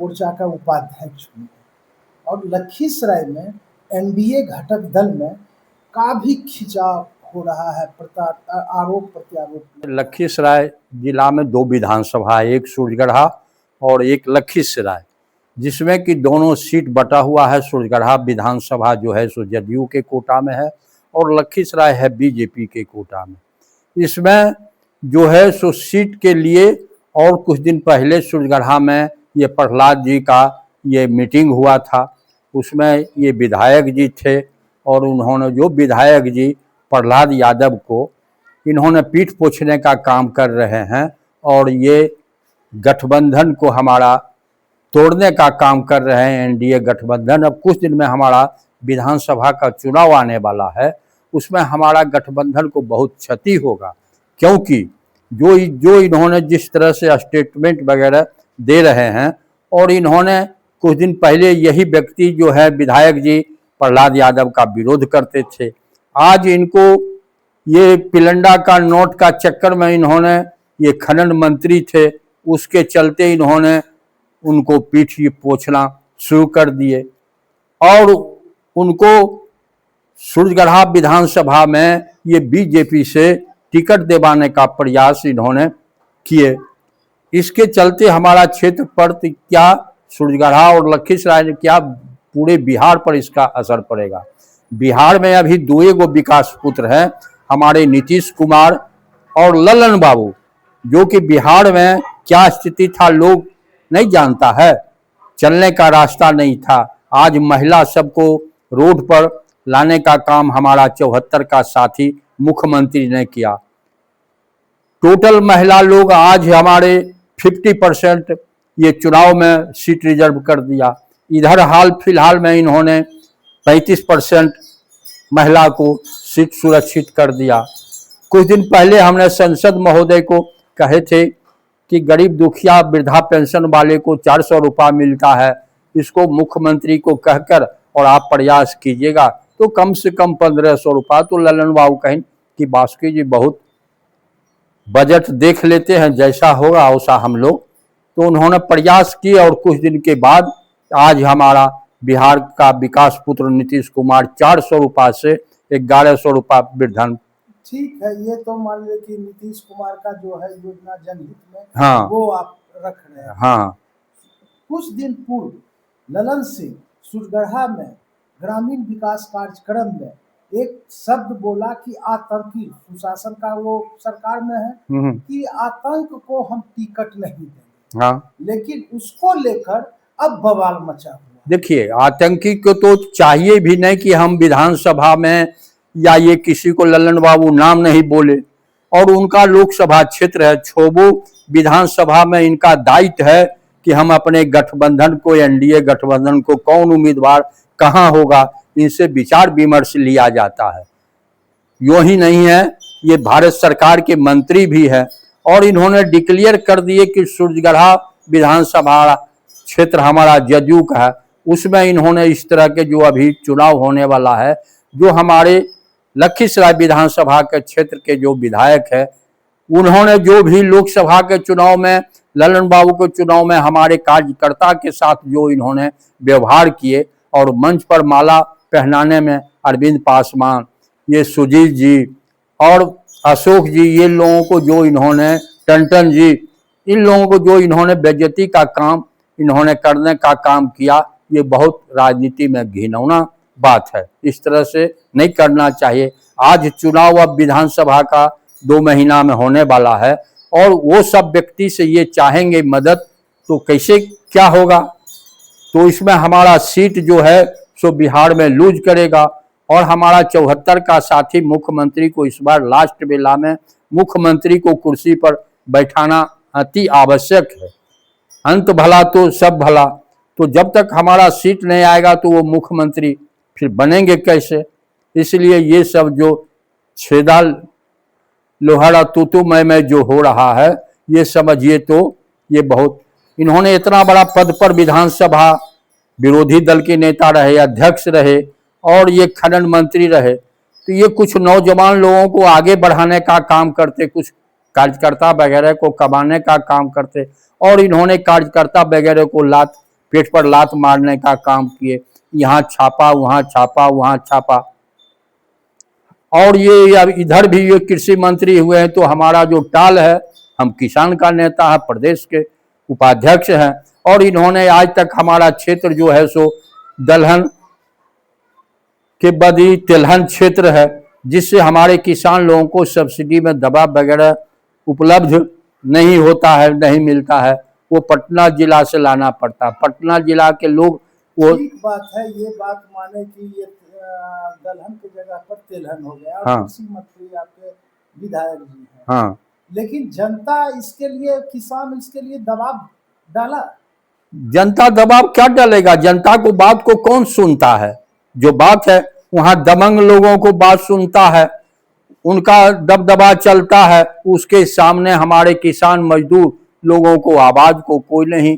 मोर्चा का उपाध्यक्ष हूँ और लखीसराय में एनडीए घटक दल में काफी खिंचाव हो रहा है, आरोप प्रत्यारोप। लखीसराय जिला में 2 विधानसभा, एक सूरजगढ़ा और एक लखीसराय, जिसमें कि दोनों सीट बटा हुआ है। सूरजगढ़ा विधानसभा जो है सो जदयू के कोटा में है और लखीसराय है बीजेपी के कोटा में। इसमें जो है सो सीट के लिए और कुछ दिन पहले सूरजगढ़ा में ये प्रहलाद जी का ये मीटिंग हुआ था, उसमें ये विधायक जी थे और उन्होंने जो विधायक जी प्रहलाद यादव को इन्होंने पीठ पोछने का काम कर रहे हैं और ये गठबंधन को हमारा तोड़ने का काम कर रहे हैं, एनडीए गठबंधन। अब कुछ दिन में हमारा विधानसभा का चुनाव आने वाला है, उसमें हमारा गठबंधन को बहुत क्षति होगा, क्योंकि जो इन्होंने जिस तरह से स्टेटमेंट वगैरह दे रहे हैं और इन्होंने कुछ दिन पहले यही व्यक्ति जो है विधायक जी प्रहलाद यादव का विरोध करते थे। आज इनको ये पिलंडा का नोट का चक्कर में इन्होंने, ये खनन मंत्री थे, उसके चलते इन्होंने उनको पीठ पोछना शुरू कर दिए और उनको सूरजगढ़ा विधानसभा में ये बीजेपी से टिकट दिलवाने का प्रयास इन्होंने किए। इसके चलते हमारा क्षेत्र पर क्या सूरजगढ़ा और लखीसराय ने क्या पूरे बिहार पर इसका असर पड़ेगा। बिहार में अभी 2 विकास पुत्र हैं, हमारे नीतीश कुमार और ललन बाबू, जो कि बिहार में क्या स्थिति था लोग नहीं जानता है, चलने का रास्ता नहीं था। आज महिला सबको रोड पर लाने का काम हमारा 74 का साथी मुख्यमंत्री ने किया। टोटल महिला लोग आज हमारे 50% ये चुनाव में सीट रिजर्व कर दिया। इधर हाल फिलहाल में इन्होंने 35% महिला को सीट सुरक्षित कर दिया। कुछ दिन पहले हमने संसद महोदय को कहे थे कि गरीब दुखिया वृद्धा पेंशन वाले को 400 रुपया मिलता है, इसको मुख्यमंत्री को कहकर और आप प्रयास कीजिएगा तो कम से कम 1500 रुपया। तो ललन बाबू कहें कि बासुकी जी बहुत बजट देख लेते हैं, जैसा होगा वैसा हम लोग। तो उन्होंने प्रयास किए और कुछ दिन के बाद आज हमारा बिहार का विकास पुत्र नीतीश कुमार 400 रुपया से 1100 रुपया वृद्धन। ठीक है, ये तो मान ले कि नीतीश कुमार का जो है योजना जनहित में, हाँ, वो आप रख रहे हैं। हाँ, कुछ दिन पूर्व ललन सिंह सूरजगढ़ा में ग्रामीण विकास कार्यक्रम में एक शब्द बोला कि आतंकी, सुशासन का वो सरकार में है कि आतंक को हम टिकट नहीं देंगे। हाँ, लेकिन उसको लेकर अब बवाल मचा हुआ। देखिए, आतंकी को तो चाहिए भी नहीं कि हम विधानसभा में या ये किसी को ललन बाबू नाम नहीं बोले, और उनका लोकसभा क्षेत्र है, छोबो विधानसभा में इनका दायित्व है कि हम अपने गठबंधन को, एनडीए गठबंधन को कौन उम्मीदवार कहाँ होगा, इनसे विचार विमर्श लिया जाता है। यूं ही नहीं है, ये भारत सरकार के मंत्री भी है और इन्होंने डिक्लेयर कर दिए कि सूरजगढ़ा विधानसभा क्षेत्र हमारा जदयू का है, उसमें इन्होंने इस तरह के जो अभी चुनाव होने वाला है, जो हमारे लखीसराय विधानसभा के क्षेत्र के जो विधायक है, उन्होंने जो भी लोकसभा के चुनाव में, ललन बाबू के चुनाव में हमारे कार्यकर्ता के साथ जो इन्होंने व्यवहार किए और मंच पर माला पहनाने में अरविंद पासवान, ये सुजीत जी और अशोक जी, ये लोगों को जो इन्होंने, टंटन जी, इन लोगों को जो इन्होंने बेइज्जती का काम इन्होंने करने का काम किया, ये बहुत राजनीति में घिनौना बात है। इस तरह से नहीं करना चाहिए। आज चुनाव अब विधानसभा का 2 महीना में होने वाला है और वो सब व्यक्ति से ये चाहेंगे मदद, तो कैसे क्या होगा। तो इसमें हमारा सीट जो है सो बिहार में लूज करेगा और हमारा 74 का साथी मुख्यमंत्री को इस बार लास्ट बेला में मुख्यमंत्री को कुर्सी पर बैठाना अति आवश्यक है। अंत भला तो सब भला। तो जब तक हमारा सीट नहीं आएगा तो वो मुख्यमंत्री फिर बनेंगे कैसे। इसलिए ये सब जो छेदा लोहाड़ा तूतू मैं जो हो रहा है, ये समझिए तो ये बहुत, इन्होंने इतना बड़ा पद पर विधानसभा विरोधी दल के नेता रहे, अध्यक्ष रहे और ये खनन मंत्री रहे, तो ये कुछ नौजवान लोगों को आगे बढ़ाने का काम करते, कुछ कार्यकर्ता वगैरह को कमाने का काम करते और इन्होंने कार्यकर्ता वगैरह को लात पेट पर लात मारने का काम किए, यहाँ छापा वहाँ छापा वहाँ छापा। और ये अब इधर भी ये कृषि मंत्री हुए हैं, तो हमारा जो टाल है, हम किसान का नेता है, प्रदेश के उपाध्यक्ष हैं, और इन्होंने आज तक हमारा क्षेत्र जो है सो दलहन के बदी तिलहन क्षेत्र है, जिससे हमारे किसान लोगों को सब्सिडी में दवा वगैरह उपलब्ध नहीं होता है, नहीं मिलता है, वो पटना जिला से लाना पड़ता है। पटना जिला के लोग वो ठीक बात है, ये बात माने कि ये दलहन की जगह पर तिलहन हो गया, और हाँ। कृषि मंत्री आपके विधायक जी हैं। हाँ, लेकिन जनता इसके लिए, किसान इसके लिए दबाव डाला। जनता दबाव क्या डालेगा? जनता को बात को कौन सुनता है? जो बात है वहां दबंग लोगों को बात सुनता है, उनका दबदबा चलता है, उसके सामने हमारे किसान मजदूर लोगों को आवाज को कोई नहीं।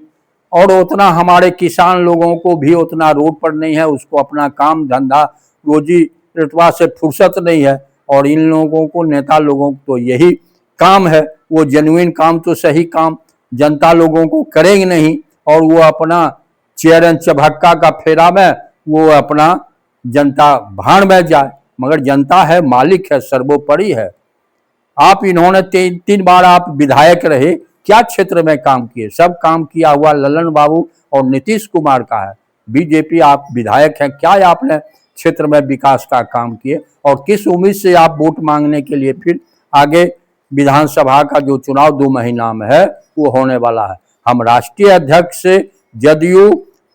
और उतना हमारे किसान लोगों को भी उतना रोड पर नहीं है, उसको अपना काम धंधा रोजी रतवा से फुर्सत नहीं है। और इन लोगों को, नेता लोगों को तो यही काम है, वो जेन्युइन काम तो सही काम जनता लोगों को करेंगे नहीं, और वो अपना चेरन चभक्का का फेरा में वो अपना जनता भाड़ में जाए। मगर जनता है, मालिक है, सर्वोपरि है। आप इन्होंने तीन बार आप विधायक रहे, क्या क्षेत्र में काम किए? सब काम किया हुआ ललन बाबू और नीतीश कुमार का है। बीजेपी आप विधायक हैं, क्या आपने क्षेत्र में विकास का काम किए? और किस उम्मीद से आप वोट मांगने के लिए फिर आगे विधानसभा का जो चुनाव 2 महीना में है वो होने वाला है। हम राष्ट्रीय अध्यक्ष से जदयू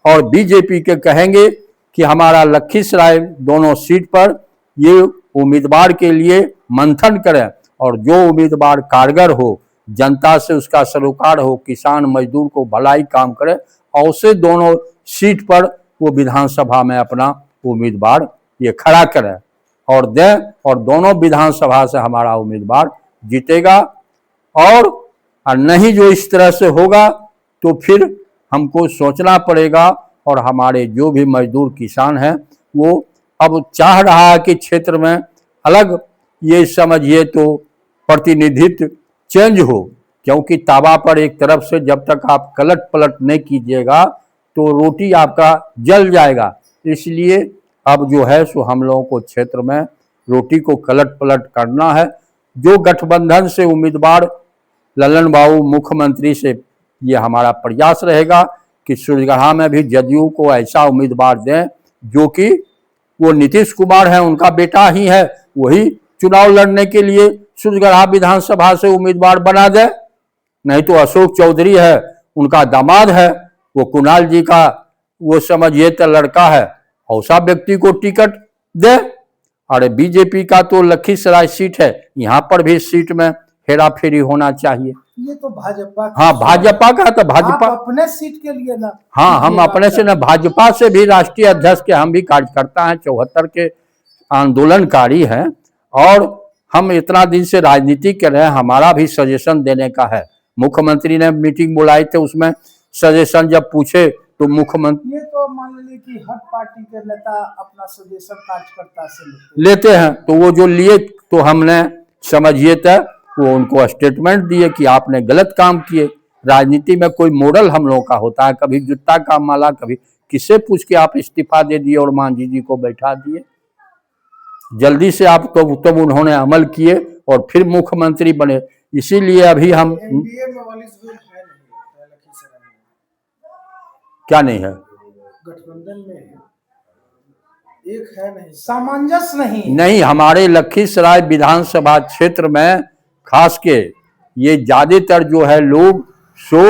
और बीजेपी के कहेंगे कि हमारा लखीसराय दोनों सीट पर ये उम्मीदवार के लिए मंथन करें, और जो उम्मीदवार कारगर हो, जनता से उसका सरोकार हो, किसान मजदूर को भलाई काम करे, और उसे दोनों सीट पर वो विधानसभा में अपना उम्मीदवार ये खड़ा करें और दें, और दोनों विधानसभा से हमारा उम्मीदवार जीतेगा। और नहीं जो इस तरह से होगा तो फिर हमको सोचना पड़ेगा, और हमारे जो भी मजदूर किसान हैं वो अब चाह रहा है कि क्षेत्र में अलग, ये समझिए तो प्रतिनिधित्व चेंज हो, क्योंकि तावा पर एक तरफ से जब तक आप कलट पलट नहीं कीजिएगा तो रोटी आपका जल जाएगा। इसलिए अब जो है सो हम लोगों को क्षेत्र में रोटी को कलट पलट करना है। जो गठबंधन से उम्मीदवार ललन बाबू मुख्यमंत्री से, ये हमारा प्रयास रहेगा कि सूर्यगढ़ा में भी जदयू को ऐसा उम्मीदवार दें जो कि वो नीतीश कुमार है, उनका बेटा ही है, वही चुनाव लड़ने के लिए सूर्यगढ़ा विधानसभा से उम्मीदवार बना दे। नहीं तो अशोक चौधरी है, उनका दामाद है, वो कुणाल जी का वो समझिए तो लड़का है, ऐसा व्यक्ति को टिकट दे। अरे बीजेपी का तो लखीसराय सीट है, यहाँ पर भी सीट में हेरा फेरी होना चाहिए। ये तो भाजपा, हाँ भाजपा का, तो भाजपा अपने सीट के लिए ना, हाँ हम अपने से न, भाजपा से भी राष्ट्रीय अध्यक्ष के हम भी कार्यकर्ता हैं, 74 के आंदोलनकारी हैं, और हम इतना दिन से राजनीति कर रहे हैं, हमारा भी सजेशन देने का है। मुख्यमंत्री ने मीटिंग बुलाई थे, उसमें सजेशन जब पूछे तो मुख्यमंत्री, ये तो मान लीजिए कि हर पार्टी के नेता अपना सजेशन कार्यकर्ता से लेते हैं, तो वो जो लिए तो हमने समझिए तो वो उनको स्टेटमेंट दिए कि आपने गलत काम किए। राजनीति में कोई मॉडल हम लोगों का होता है, कभी जूता का माला, कभी किससे पूछ के आप इस्तीफा दे दिए और मांझी जी को बैठा दिए। जल्दी से आप तब उन्होंने अमल किए और फिर मुख्यमंत्री बने। इसीलिए अभी हम एनडीए में वाली है क्या नहीं है, गठबंधन में एक है नहीं, सामंजस्य नहीं हमारे लखीसराय विधानसभा क्षेत्र में खास के ये ज्यादातर जो है लोग सो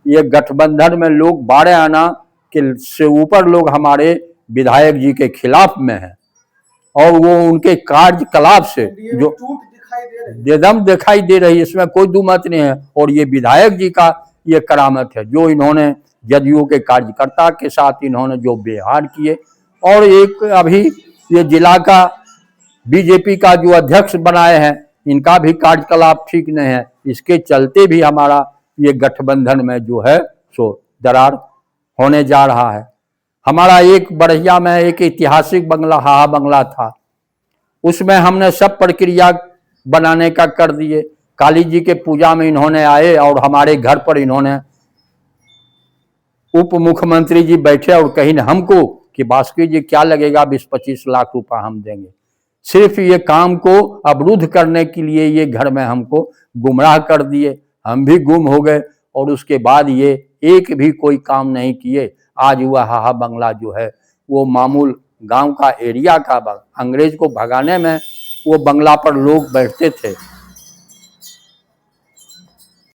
ये गठबंधन में लोग 12 आना के से ऊपर लोग हमारे विधायक जी के खिलाफ में है, और वो उनके कार्यकलाप से जो एकदम दिखाई दे रही है, इसमें कोई दो मत नहीं है। और ये विधायक जी का ये करामत है जो इन्होंने जदयू के कार्यकर्ता के साथ इन्होंने जो व्यवहार किए। और एक अभी ये जिला का बीजेपी का जो अध्यक्ष बनाए हैं, इनका भी कार्यकलाप ठीक नहीं है, इसके चलते भी हमारा ये गठबंधन में जो है सो दरार होने जा रहा है। हमारा एक बढ़िया में एक ऐतिहासिक बंगला हाहा बंगला था, उसमें हमने सब प्रक्रिया बनाने का कर दिए। काली जी के पूजा में इन्होंने आए और हमारे घर पर इन्होंने उप मुख्यमंत्री जी बैठे और कहीं हमको कि बासुकी जी क्या लगेगा 20-25 लाख रुपए हम देंगे। सिर्फ ये काम को अवरुद्ध करने के लिए ये घर में हमको गुमराह कर दिए, हम भी गुम हो गए और उसके बाद ये एक भी कोई काम नहीं किए। आज वह हाहा बंगला जो है वो मामूल गांव का एरिया का अंग्रेज को भगाने में वो बंगला पर लोग बैठते थे